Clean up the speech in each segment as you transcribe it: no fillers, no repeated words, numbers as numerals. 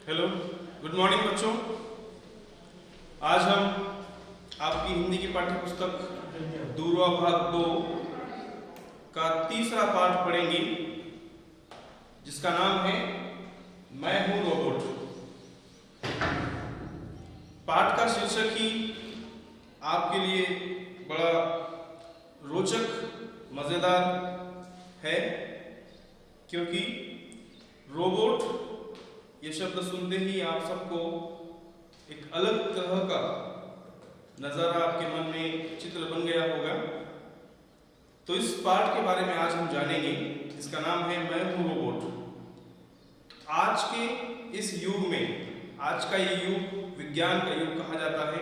Hello, good morning बच्चों। आज हम आपकी हिंदी की पाठ्य पुस्तक दूरवा भाग 2 का तीसरा पाठ पढ़ेंगे, जिसका नाम है मैं हूं रोबोट। पाठ का शीर्षक ही आपके लिए बड़ा रोचक मजेदार है, क्योंकि रोबोट ये शब्द सुनते ही आप सबको एक अलग तरह का नजारा आपके मन में चित्र बन गया होगा। तो इस पाठ के बारे में आज हम जानेंगे, इसका नाम है मैं हूं रोबोट। आज के इस युग में, आज का ये युग विज्ञान का युग कहा जाता है,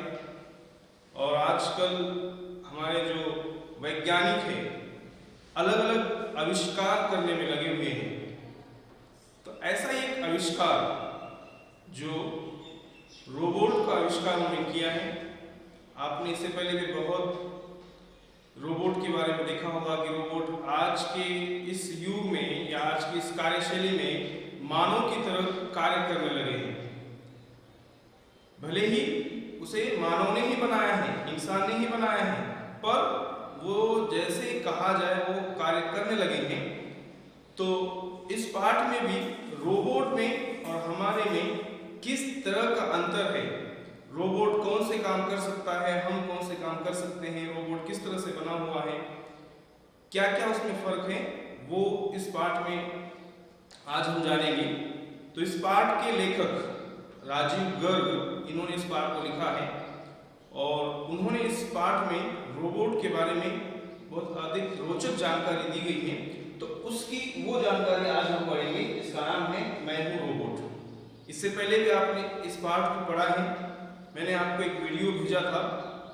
और आजकल हमारे जो वैज्ञानिक हैं अलग अलग आविष्कार करने में लगे हुए हैं। तो ऐसा ही एक आविष्कार जो रोबोट का आविष्कार उन्होंने किया है। आपने इससे पहले भी बहुत रोबोट के बारे में देखा होगा कि रोबोट आज के इस युग में या आज की इस कार्यशैली में मानव की तरह कार्य करने लगे हैं। भले ही उसे मानव ने ही बनाया है, इंसान ने ही बनाया है, पर वो जैसे कहा जाए वो कार्य करने लगे हैं। तो इस पाठ में भी रोबोट में और हमारे में किस तरह का अंतर है, रोबोट कौन से काम कर सकता है, हम कौन से काम कर सकते हैं, रोबोट किस तरह से बना हुआ है, क्या क्या उसमें फर्क है, वो इस पाठ में आज हम जानेंगे। तो इस पाठ के लेखक राजीव गर्ग, इन्होंने इस पाठ को लिखा है और उन्होंने इस पाठ में रोबोट के बारे में बहुत अधिक रोचक जानकारी दी गई है। तो उसकी वो जानकारी आज हम पढ़ेंगे, इसका नाम है मैं हूं रोबोट। इससे पहले भी आपने इस पाठ को पढ़ा है, मैंने आपको एक वीडियो भेजा था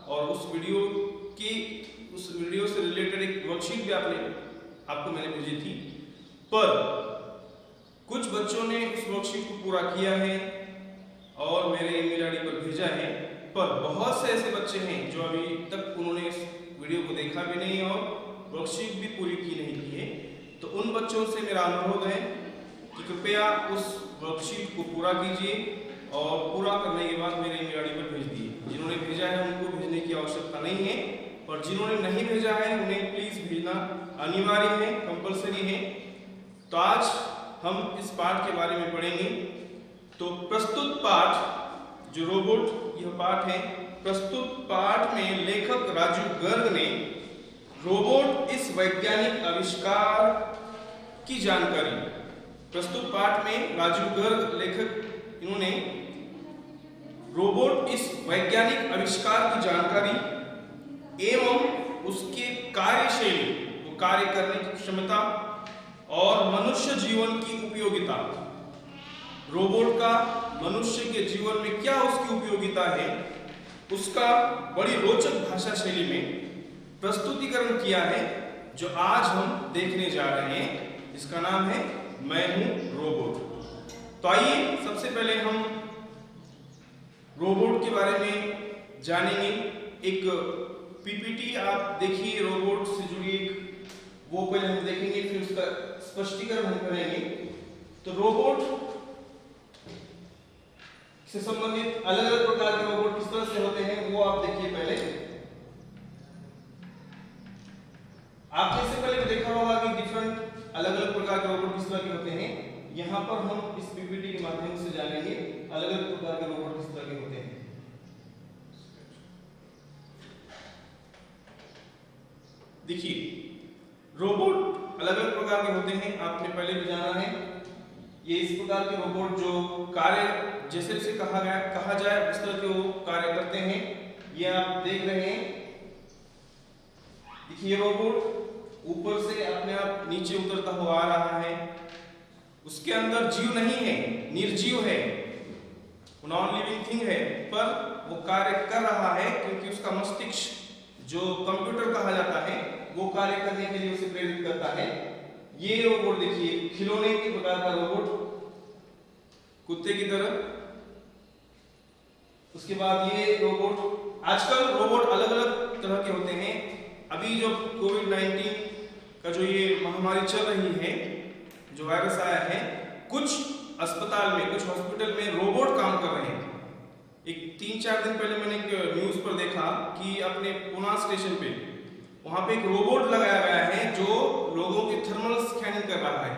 और उस वीडियो से रिलेटेड एक वर्कशीट भी आपको मैंने भेजी थी, पर कुछ बच्चों ने उस वर्कशीट को पूरा किया है और मेरे ईमेल आईडी पर भेजा है, पर बहुत से ऐसे बच्चे हैं जो अभी तक उन्होंने इस वीडियो को देखा भी नहीं और वर्कशीट भी पूरी की नहीं की है। तो उन बच्चों से मेरा अनुरोध है कि कृपया उस वर्कशीट को पूरा कीजिए और पूरा करने के बाद मेरे ईमेल आईडी पर भेज दिए। जिन्होंने भेजा है उनको भेजने की आवश्यकता नहीं है, पर जिन्होंने नहीं भेजा है उन्हें प्लीज भेजना अनिवार्य है, कंपलसरी है। तो आज हम इस पाठ के बारे में पढ़ेंगे। तो प्रस्तुत पाठ जो रोबोट यह पाठ है, प्रस्तुत पाठ में लेखक राजीव गर्ग ने रोबोट इस वैज्ञानिक आविष्कार की जानकारी, प्रस्तुत पाठ में राजीव गर्ग लेखक इन्होंने रोबोट इस वैज्ञानिक आविष्कार की जानकारी एवं उसके कार्यशैली, वो कार्य करने की क्षमता और मनुष्य जीवन की उपयोगिता, रोबोट का मनुष्य के जीवन में क्या उसकी उपयोगिता है, उसका बड़ी रोचक भाषा शैली में प्रस्तुतिकरण किया है, जो आज हम देखने जा रहे हैं। इसका नाम है मैं हूं रोबोट। तो आइए सबसे पहले हम रोबोट के बारे में जानेंगे। एक पीपीटी आप देखिए, रोबोट से जुड़ी एक, वो पहले हम देखेंगे, फिर उसका स्पष्टीकरण हम करेंगे। तो रोबोट से संबंधित अलग अलग प्रकार के रोबोट किस तरह से होते हैं वो आप देखिए। पहले आपने इससे पहले भी देखा होगा कि डिफरेंट अलग अलग प्रकार के रोबोट किस तरह के होते हैं। यहां पर हम इस पीपीटी के माध्यम से जानेंगे अलग अलग प्रकार के रोबोट किस तरह के होते हैं। देखिए, रोबोट अलग अलग प्रकार के होते हैं, आपने पहले भी जाना है। ये इस प्रकार के रोबोट जो कार्य जैसे जैसे कहा जाए उस तरह के वो कार्य करते हैं, ये आप देख रहे हैं। देखिए, रोबोट ऊपर से अपने आप नीचे उतरता हुआ आ रहा है, उसके अंदर जीव नहीं है, निर्जीव है, नॉन लिविंग थिंग है, पर वो कार्य कर रहा है क्योंकि उसका मस्तिष्क जो कंप्यूटर कहा जाता है वो कार्य करने के लिए उसे प्रेरित करता है। ये रोबोट देखिए, खिलौने के प्रकार का रोबोट, कुत्ते की तरह। उसके बाद ये रोबोट, आजकल रोबोट अलग अलग तरह के होते हैं। अभी जो कोविड-19 का जो ये महामारी चल रही है, जो वायरस आया है, कुछ अस्पताल में, कुछ हॉस्पिटल में रोबोट काम कर रहे हैं। एक 3-4 दिन पहले मैंने एक न्यूज़ पर देखा कि अपने पुणे स्टेशन पे वहां पे एक रोबोट लगाया गया है जो लोगों की थर्मल स्कैनिंग कर रहा है।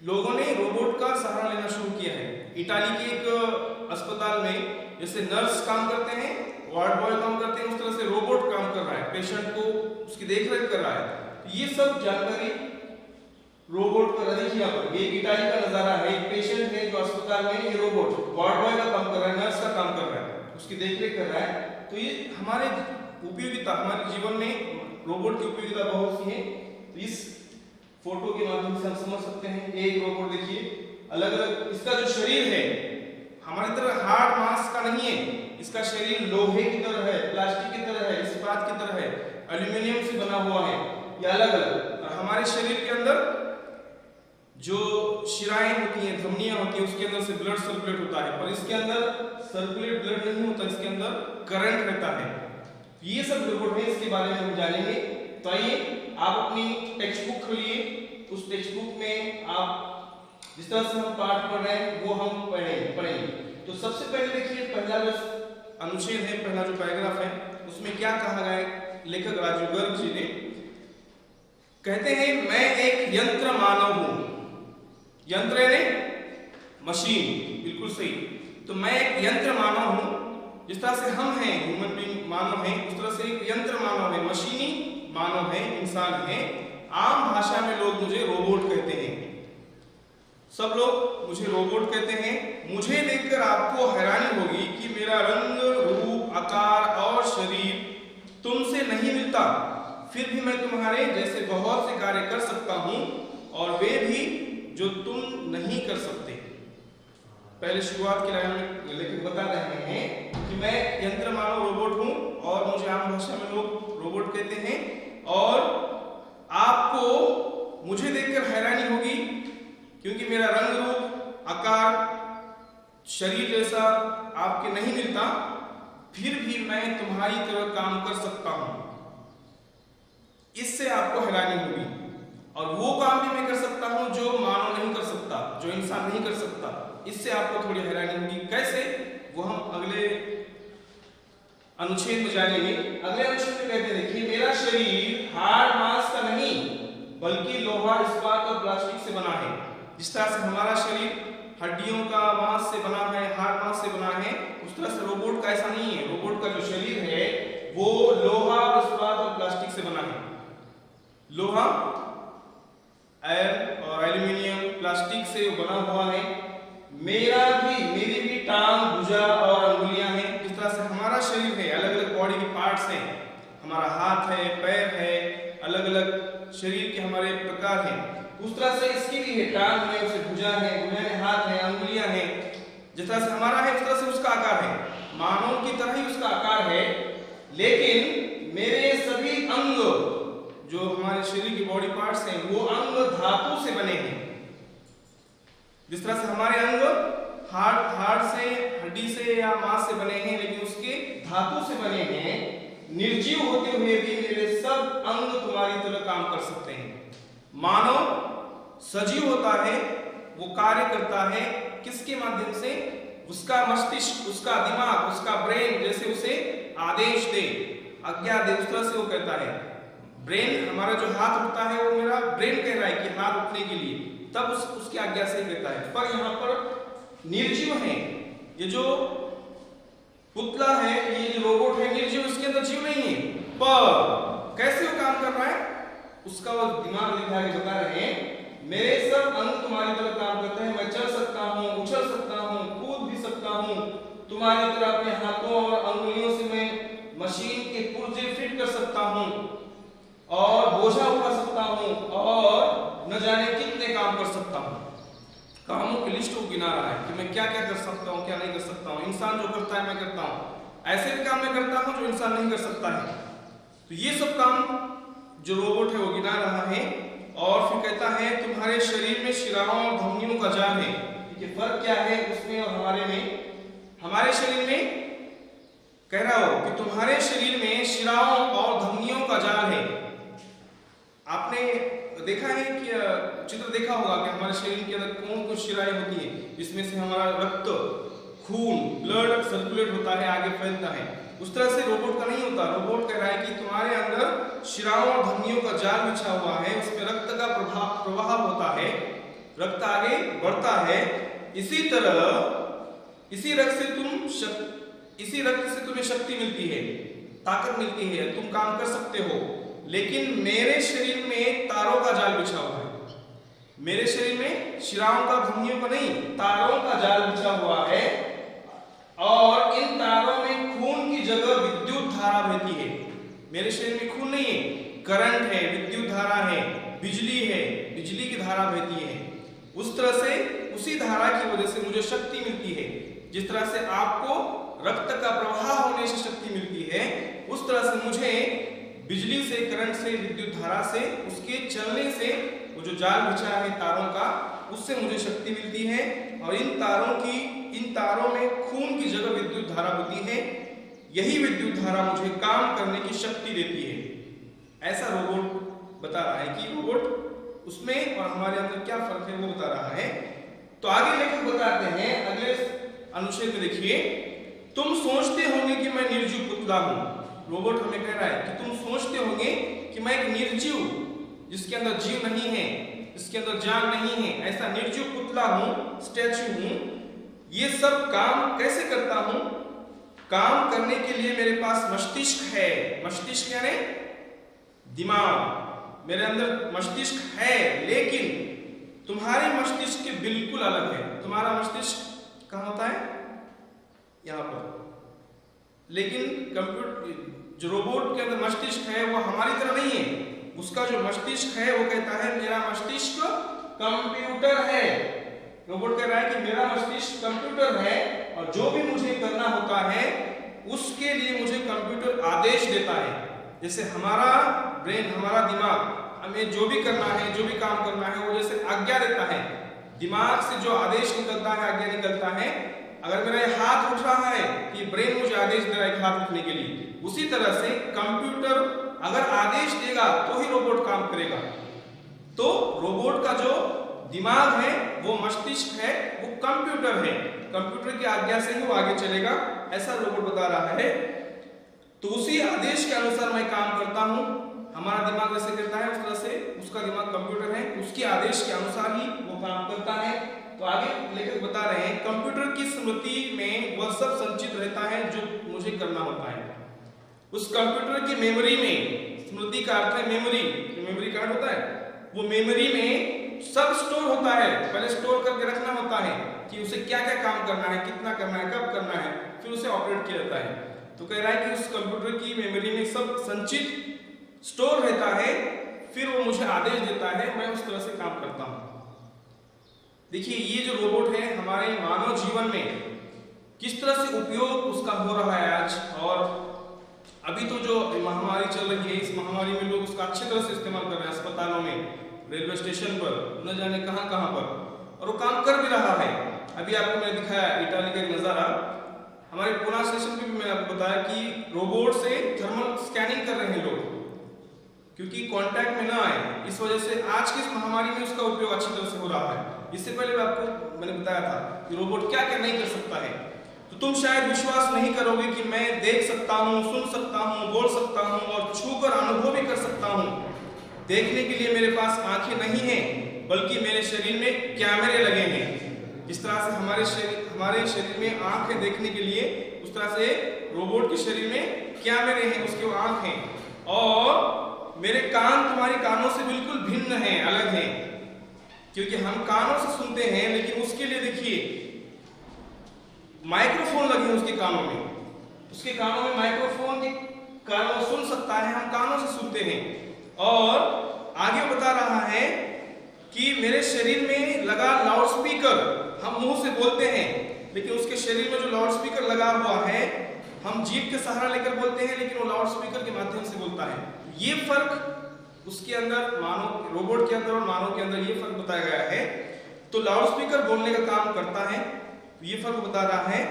लोगों ने रोबोट का सहारा लेना शुरू किया है। इटाली के एक अस्पताल में जैसे नर्स काम करते हैं, वार्ड बॉय काम करते हैं, उस तरह से रोबोट काम कर रहा है, पेशेंट को उसकी देखरेख कर रहा है। ये सब जानकारी रोबोट पर अधिक यहाँ पर ये इटाली का नजारा है। एक पेशेंट है जो अस्पताल में, ये रोबोट वार्ड बॉय का काम कर रहा है, नर्स का काम कर रहा है, उसकी देखरेख कर रहा है। तो ये हमारे उपयोगिता, हमारे जीवन में रोबोट की उपयोगिता बहुत सी है। तो इस फोटो के माध्यम से हम समझ सकते हैं। एक रोबोट देखिए, अलग अलग इसका जो शरीर है हमारी तरह हार्ड मांस का नहीं है। इसका शरीर लोहे की तरह है, प्लास्टिक की तरह है, इस्पात की तरह है, एल्यूमिनियम से बना हुआ है। ये अलग अलग। और हमारे शरीर के अंदर जो शिराएं होती हैं, धमनियां होती हैं, उसके अंदर से ब्लड सर्कुलेट होता है, पर इसके अंदर सर्कुलेट ब्लड नहीं होता, इसके अंदर करंट रहता है। ये सब रोबोट है, इसके बारे में हम जानेंगे। तो आइए आप अपनी टेक्स्ट बुक खोलिए, उस टेक्स्ट बुक में आप जिस तरह से हम पाठ पढ़ रहे हैं वो हम पढ़ेंगे। तो सबसे पहले देखिए, पहला जो अनुच्छेद है, पहला जो पैराग्राफ है, उसमें क्या कहा गया है। लेखक राजीव गर्ग जी ने कहते हैं, मैं एक यंत्र मानव हूं। यंत्र यानी मशीन, बिल्कुल सही। तो मैं एक यंत्र मानव हूं। जिस तरह से हम हैं, ह्यूमन बीइंग मानव हैं, उस तरह से एक यंत्र मानव है, मशीनी मानव है, इंसान है। आम भाषा में लोग मुझे रोबोट कहते हैं। सब लोग मुझे रोबोट कहते हैं। मुझे देखकर आपको हैरानी होगी कि मेरा रंग, रूप, आकार और शरीर तुमसे नहीं मिलता, फिर भी मैं तुम्हारे जैसे बहुत से कार्य कर सकता हूं, और वे भी जो तुम नहीं कर सकते। पहले शुरुआत की लाइन में लेखक बता रहे हैं कि मैं यंत्र मानव रोबोट हूं, और मुझे आम भाषा में लोग रोबोट कहते हैं, और आपको मुझे देखकर हैरानी होगी क्योंकि मेरा रंग, रूप, आकार, शरीर जैसा आपके नहीं मिलता, फिर भी मैं तुम्हारी तरह काम कर सकता हूं। इससे आपको हैरानी होगी। और वो काम भी मैं कर सकता हूं जो मानव नहीं कर सकता, जो इंसान नहीं कर सकता। इससे आपको थोड़ी हैरानी होगी। कैसे, वो हम अगले अनुच्छेद में जानेंगे। अगले अनुच्छेद में कहते हैं, देखिए, मेरा शरीर हार्ड मांस का नहीं बल्कि लोहा, इस्पात और प्लास्टिक से बना है। जिस तरह से हमारा शरीर हड्डियों का मांस से बना है, हार्ड मांस से बना है, उस तरह से रोबोट का ऐसा नहीं है। रोबोट का जो शरीर है वो लोहा, इस्पात और प्लास्टिक से बना है। लोहा, आयरन और एल्यूमिनियम, प्लास्टिक से बना हुआ है। मेरी भी टांग, भुजा और अंगुलियां हैं। जिस तरह से हमारा शरीर है, अलग अलग बॉडी के पार्ट्स हैं, हमारा हाथ है, पैर है, अलग अलग शरीर के हमारे प्रकार हैं, उस तरह से इसकी भी है। टांग है, उसे भुजा है, भुजा में हाथ है, अंगुलियां हैं। जिस तरह से हमारा है, उस तरह से उसका आकार है। मानव की तरह ही उसका आकार है, लेकिन मेरे सभी अंग, जो हमारे शरीर के बॉडी पार्ट्स हैं, वो अंग धातु से बने हैं। जिस तरह से हमारे अंग हार्ड से, हड्डी से या मांस से बने हैं, लेकिन उसके धातु से बने हैं। निर्जीव होते हुए भी मेरे सब अंग तुम्हारी तरह काम कर सकते हैं। मानव सजीव होता है, वो कार्य करता है किसके माध्यम से? उसका मस्तिष्क, उसका दिमाग, उसका ब्रेन जैसे उसे आदेश दे, आज्ञा दे, उस तरह से वो कहता है। ब्रेन, हमारा जो हाथ उठता है, वो मेरा ब्रेन कह रहा है कि हाथ उठने के लिए, तब उसकी आज्ञा से ही कहता है। पर यहाँ पर निर्जीव है। ये जो पुतला है, ये जो रोबोट है, निर्जीव, इसके अंदर जीव नहीं है। पर कैसे वो काम कर रहा है, उसका वो दिमाग लिखा के बता रहे हैं। मेरे सब अंग तुम्हारी तरह काम करते हैं। मैं चल सकता हूँ, उछल सकता हूँ, कूद भी सकता हूँ। तुम्हारी तरह अपने हाथों और अंगुलियों से मैं मशीन के पुर्जे फिट कर सकता हूँ, और बोझा उठा सकता हूँ, और न जाने कितने काम कर सकता हूँ। कामों की लिस्ट को गिना रहा है कि मैं क्या क्या कर सकता हूँ, क्या नहीं कर सकता हूँ। इंसान जो करता है मैं करता हूँ, ऐसे भी काम मैं करता हूँ जो इंसान नहीं कर सकता है। तो ये सब काम जो रोबोट है वो गिना रहा है। और फिर कहता है, तुम्हारे शरीर में शिराओं और धमनियों का जाल है। ठीक है, फर्क क्या है उसमें और हमारे में? हमारे शरीर में कह रहा हो कि तुम्हारे शरीर में शिराओं और धमनियों का जाल है। आपने देखा है कि चित्र देखा होगा कि हमारे शरीर के अंदर कौन कौन शिराएं होती है, जिसमें से हमारा रक्त, खून, ब्लड सर्कुलेट होता है, आगे फैलता है। उस तरह से रोबोट का नहीं होता। रोबोट कह रहा है कि तुम्हारे अंदर शिराओं और धमनियों का जाल बिछा हुआ है, उसमें रक्त का प्रवाह होता है, रक्त आगे बढ़ता है। इसी तरह इसी रक्त से तुम्हें शक्ति मिलती है, ताकत मिलती है, तुम काम कर सकते हो। लेकिन मेरे शरीर में तारों का जाल बिछा हुआ है। मेरे शरीर में शिराओं का, धमनियों का नहीं, तारों का जाल बिछा हुआ है, और इन तारों में खून की जगह विद्युत धारा बहती है। मेरे शरीर में खून नहीं है, करंट है, विद्युत धारा है, बिजली है, बिजली की धारा बहती है। उस तरह से उसी धारा की वजह से मुझे शक्ति मिलती है। जिस तरह से आपको रक्त का प्रवाह होने से शक्ति मिलती है, उस तरह से मुझे बिजली से, करंट से, विद्युत धारा से, उसके चलने से, वो जो जाल बिछा है तारों का, उससे मुझे शक्ति मिलती है। और इन तारों में खून की जगह विद्युत धारा होती है। यही विद्युत धारा मुझे काम करने की शक्ति देती है। ऐसा रोबोट बता रहा है कि रोबोट उसमें और हमारे अंदर क्या फर्क है वो बता रहा है। तो आगे लेखक बताते हैं अगले अनुच्छेद में, देखिए, तुम सोचते होंगे कि मैं निर्जीव पुतला हूं। रोबोट हमें कह रहा है कि तुम सोचते होंगे कि मैं एक निर्जीव, जिसके अंदर जीव नहीं है, जिसके अंदर जान नहीं है, ऐसा निर्जीव पुतला हूं, स्टैच्यू हूं। ये सब काम कैसे करता हूं? काम करने के लिए मेरे पास मस्तिष्क है। मस्तिष्क यानी दिमाग। मेरे अंदर मस्तिष्क है, लेकिन तुम्हारे मस्तिष्क के बिल्कुल अलग है। तुम्हारा मस्तिष्क कहाँ होता है? यहाँ पर। लेकिन कंप्यूटर, जो रोबोट के अंदर मस्तिष्क है, वो हमारी तरह नहीं है। उसका जो मस्तिष्क है वो कहता है मेरा मस्तिष्क कंप्यूटर है। रोबोट कह रहा है कि मेरा मस्तिष्क कंप्यूटर है, और जो भी मुझे करना होता है उसके लिए मुझे कंप्यूटर आदेश देता है। जैसे हमारा ब्रेन, हमारा दिमाग हमें जो भी करना है, जो भी काम करना है, वो जैसे आज्ञा देता है। दिमाग से जो आदेश निकलता है, आज्ञा निकलता है। अगर मेरा ये हाथ उठ रहा है कि ब्रेन मुझे आदेश दे रहा है हाथ उठने के लिए, उसी तरह से कंप्यूटर अगर आदेश देगा तो ही रोबोट काम करेगा। तो रोबोट का जो दिमाग है, वो मस्तिष्क है, वो कंप्यूटर है। कंप्यूटर की आज्ञा से ही वो आगे चलेगा, ऐसा रोबोट बता रहा है। तो उसी आदेश के अनुसार मैं काम करता हूं। हमारा दिमाग जैसे करता है, उस तरह से उसका दिमाग कंप्यूटर है, उसके आदेश के अनुसार ही वो काम करता है। तो आगे लेखक बता रहे हैं, कंप्यूटर की स्मृति में वह सब संचित रहता है जो मुझे करना होता है। उस कंप्यूटर की मेमोरी में, स्मृति का अर्थ है मेमोरी, मेमोरी कार्ड होता है, वो मेमोरी में सब स्टोर होता है। पहले स्टोर करके रखना होता है कि उसे क्या क्या काम करना है, कितना करना है, कब करना है, फिर उसे ऑपरेट किया जाता है। तो कह रहा है कि उस कंप्यूटर की मेमोरी में सब संचित स्टोर रहता है, फिर वो मुझे आदेश देता है, मैं उस तरह से काम करता हूं। देखिए, ये जो रोबोट है हमारे मानव जीवन में किस तरह से उपयोग उसका हो रहा है आज। और अभी तो जो महामारी चल रही है, इस महामारी में लोग उसका अच्छी तरह से इस्तेमाल कर रहे हैं, अस्पतालों में, रेलवे स्टेशन पर, न जाने कहां कहां पर, और वो काम कर भी रहा है। अभी आपको मैंने दिखाया इटाली का एक नजारा। हमारे पुणे स्टेशन पे भी मैंने आपको बताया कि रोबोट से थर्मल स्कैनिंग कर रहे हैं लोग, क्योंकि कांटेक्ट में ना आए। इस वजह से आज की इस महामारी में उसका उपयोग अच्छी तरह से हो रहा है। इससे पहले मैंने बताया था कि रोबोट क्या क्या नहीं कर सकता है। तो तुम शायद विश्वास नहीं करोगे कि मैं देख सकता हूँ, सुन सकता हूँ, बोल सकता हूँ और छूकर अनुभव भी कर सकता हूँ। देखने के लिए मेरे पास आंखें नहीं हैं, बल्कि मेरे शरीर में कैमरे लगे हैं। जिस तरह से हमारे शरीर में आंख है देखने के लिए, उस तरह से रोबोट के शरीर में कैमरे हैं, उसके आंख हैं। और मेरे कान तुम्हारे कानों से बिल्कुल भिन्न हैं, अलग हैं, क्योंकि हम कानों से सुनते हैं, लेकिन उसके लिए देखिए माइक्रोफोन लगे हैं उसके कानों में। उसके कानों में माइक्रोफोन के कानों सुन सकता है, हम कानों से सुनते हैं। और आगे बता रहा है कि मेरे शरीर में लगा लाउडस्पीकर, हम मुंह से बोलते हैं, लेकिन उसके शरीर में जो लाउडस्पीकर लगा हुआ है, हम जीभ के सहारा लेकर बोलते हैं, लेकिन वो लाउडस्पीकर के माध्यम से बोलता है। ये फर्क उसके अंदर, मानव रोबोट के अंदर और मानव के अंदर ये फर्क बताया गया है। तो लाउडस्पीकर बोलने का काम करता है, ये फर्क बता रहा है।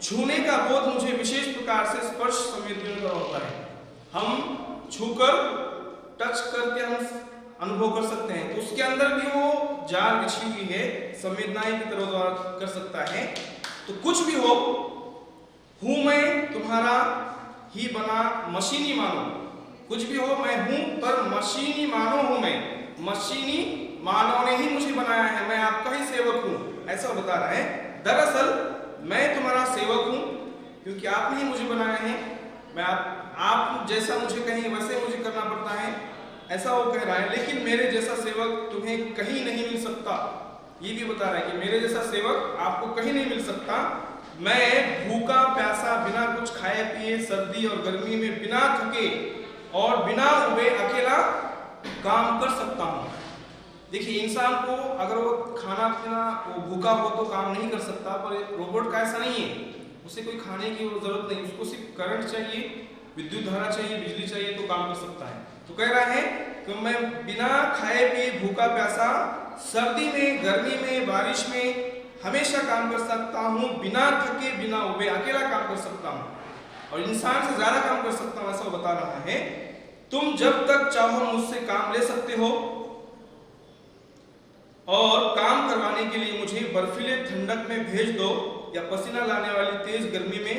छूने का बोध मुझे विशेष प्रकार से स्पर्श संवेदनशील होता है। हम छूकर, टच करके हम अनुभव कर सकते हैं। तो उसके अंदर भी वो जाल बिछी हुई है, संवेदनाएं की तरह द्वारा कर सकता है। तो कुछ भी हो, हूं मैं तुम्हारा ही बना मशीनी मानो, कुछ भी हो मैं हूं पर मशीनी मानो हूं मैं, मशीनी मानव ने ही मुझे बनाया है, मैं आपका ही सेवक हूं, ऐसा बता रहा है। दरअसल मैं तुम्हारा सेवक हूं क्योंकि आपने ही मुझे बनाया है, मैं आप जैसा मुझे कहें वैसे मुझे करना पड़ता है, ऐसा वो कह रहा है। लेकिन मेरे जैसा सेवक तुम्हें कहीं नहीं मिल सकता, ये भी बता रहा है कि मेरे जैसा सेवक आपको कहीं नहीं मिल सकता। मैं भूखा प्यासा, बिना कुछ खाए पिए, सर्दी और गर्मी में बिना थके और बिना उबे अकेला काम कर सकता हूँ। देखिए, इंसान को अगर वो खाना पीना वो भूखा हो तो काम नहीं कर सकता, पर रोबोट का ऐसा नहीं है, उसे कोई खाने की जरूरत नहीं, उसको सिर्फ करंट चाहिए, विद्युत धारा चाहिए, बिजली चाहिए तो काम कर सकता है। तो कह रहा है कि मैं बिना खाए पिए, भूखा प्यासा, सर्दी में, गर्मी में, बारिश में हमेशा काम कर सकता हूँ, बिना थके, बिना उबे अकेला काम कर सकता हूँ और इंसान से ज्यादा काम कर सकता हूँ, ऐसा वो बता रहा है। तुम जब तक चाहो मुझसे काम ले सकते हो और काम करवाने के लिए मुझे बर्फीले ठंडक में भेज दो या पसीना लाने वाली तेज गर्मी में,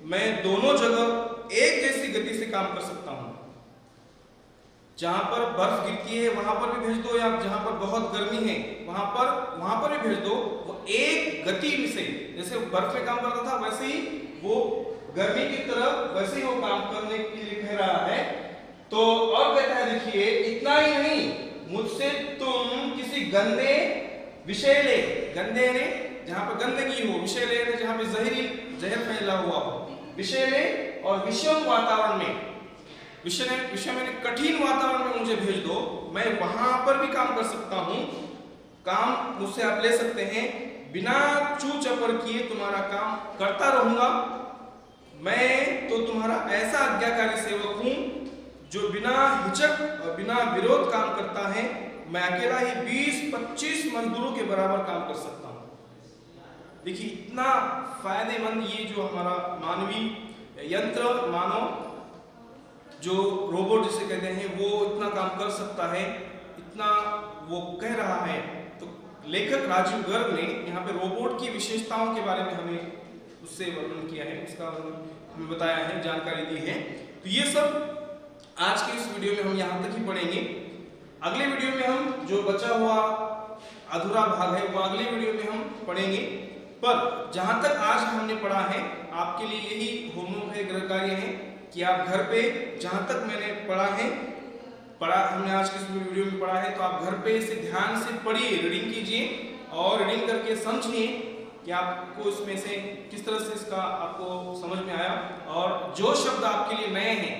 मैं दोनों जगह एक जैसी गति से काम कर सकता हूं। जहां पर बर्फ गिरती है वहां पर भी भेज दो, या जहां पर बहुत गर्मी है वहां पर भी भेज दो, वो एक गति से, जैसे बर्फ में काम करता था वैसे ही वो गर्मी की तरह वैसे ही वो काम करने के लिए कह रहा है। तो और कहता है, देखिए इतना ही नहीं, मुझसे तुम किसी गंदे विषैले, गंदे ने जहां पर गंदगी हो, विषैले ने जहां पे जहर फैला हुआ हो, विषैले और विषम वातावरण में, विषय में कठिन वातावरण में मुझे भेज दो, मैं वहां पर भी काम कर सकता हूं, काम मुझसे आप ले सकते हैं, बिना चू चपर किए तुम्हारा काम करता रहूंगा। मैं तो तुम्हारा ऐसा आज्ञाकारी सेवक हूं जो बिना हिचक और बिना विरोध काम करता है, मैं अकेला ही 20-25 मजदूरों के बराबर काम कर सकता हूं। देखिए, इतना फायदेमंद ये जो हमारा मानवीय यंत्र, मानव जो रोबोट जिसे कहते हैं, वो इतना काम कर सकता है, इतना वो कह रहा है। तो लेखक राजीव गर्ग ने यहाँ पे रोबोट की विशेषताओं के बारे में हमें उससे वर्णन किया है, उसका हमें बताया है, जानकारी दी है। तो ये सब आज के इस वीडियो में हम यहाँ तक ही पढ़ेंगे। अगले वीडियो में हम जो बचा हुआ अधूरा भाग है वो अगले वीडियो में हम पढ़ेंगे। पर जहां तक आज हमने पढ़ा है, आपके लिए यही होमवर्क है, गृह कार्य है कि आप घर पे, जहां तक मैंने पढ़ा हमने आज के इस वीडियो में पढ़ा है, तो आप घर पे इसे ध्यान से पढ़िए, रीडिंग कीजिए और रीडिंग करके समझिए कि आपको इसमें से किस तरह से इसका आपको समझ में आया। और जो शब्द आपके लिए नए हैं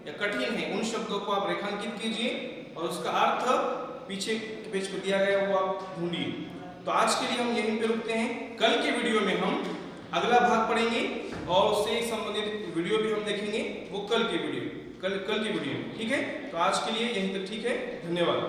या कठिन है, उन शब्दों को आप रेखांकित कीजिए और उसका अर्थ पीछे पेज पर दिया गया वो आप ढूंढिए। तो आज के लिए हम यहीं पे रुकते हैं। कल के वीडियो में हम अगला भाग पढ़ेंगे और उससे संबंधित वीडियो भी हम देखेंगे, वो कल की वीडियो, ठीक है। तो आज के लिए यहीं तक ठीक है, धन्यवाद।